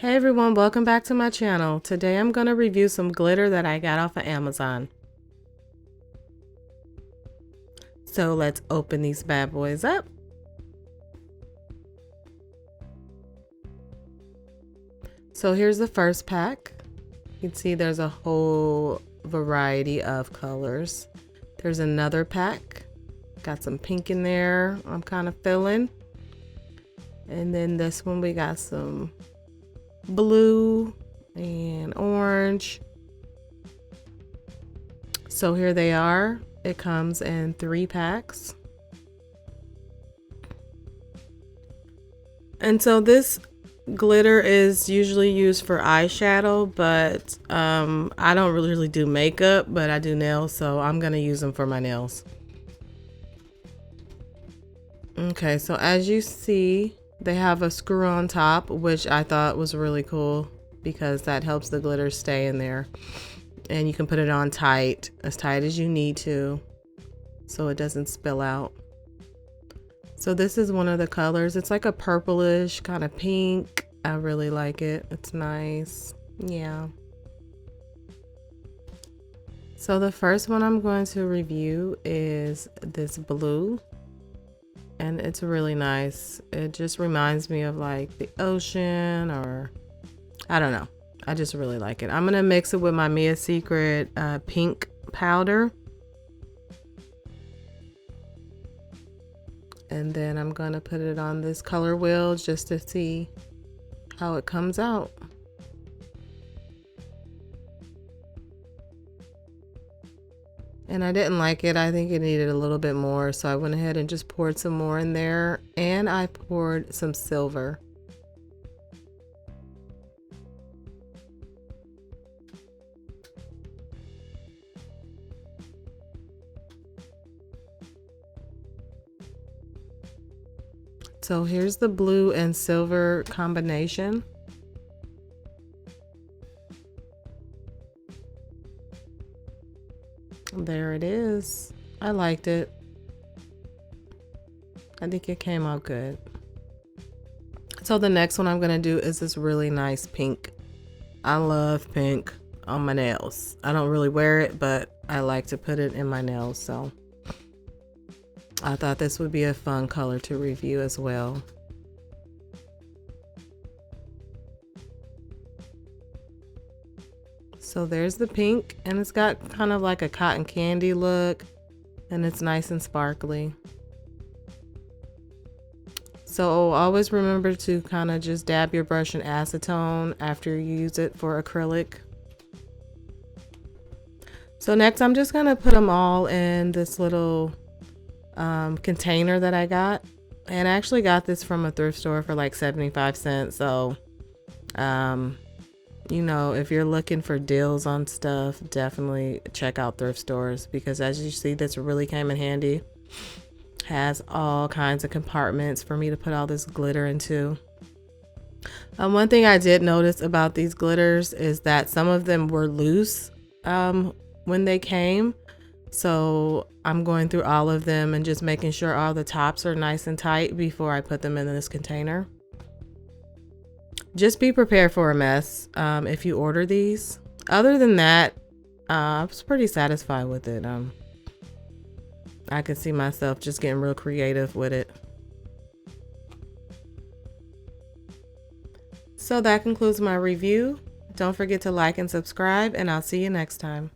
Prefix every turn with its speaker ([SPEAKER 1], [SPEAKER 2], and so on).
[SPEAKER 1] Hey everyone, welcome back to my channel. Today I'm going to review some glitter that I got off of Amazon. So let's open these bad boys up. So here's the first pack. You can see there's a whole variety of colors. There's another pack. Got some pink in there, I'm kind of feeling. And then this one we got some blue and orange. So here they are. It comes in 3 packs. And so this glitter is usually used for eyeshadow, but I don't really do makeup, but I do nails, so I'm gonna use them for my nails. Okay, so as you see, they have a screw on top, which I thought was really cool because that helps the glitter stay in there. And you can put it on tight as you need to, so it doesn't spill out. So this is one of the colors. It's like a purplish kind of pink. I really like it. It's nice. Yeah. So the first one I'm going to review is this blue. And it's really nice. It just reminds me of like the ocean, or I don't know. I just really like it. I'm gonna mix it with my Mia Secret pink powder. And then I'm gonna put it on this color wheel just to see how it comes out. And I didn't like it. I think it needed a little bit more, so I went ahead and just poured some more in there, and I poured some silver. So here's the blue and silver combination. There it is. I liked it. I think it came out good. So the next one I'm gonna do is this really nice pink. I love pink on my nails. I don't really wear it, but I like to put it in my nails, so I thought this would be a fun color to review as well. So there's the pink, and it's got kind of like a cotton candy look, and it's nice and sparkly. So always remember to kind of just dab your brush in acetone after you use it for acrylic. So next I'm just gonna put them all in this little container that I got, and I actually got this from a thrift store for like 75 cents. So you know, if you're looking for deals on stuff, definitely check out thrift stores, because as you see, this really came in handy. Has all kinds of compartments for me to put all this glitter into. One thing I did notice about these glitters is that some of them were loose when they came. So I'm going through all of them and just making sure all the tops are nice and tight before I put them in this container. Just be prepared for a mess if you order these. Other than that, I was pretty satisfied with it. I could see myself just getting real creative with it. So that concludes my review. Don't forget to like and subscribe, and I'll see you next time.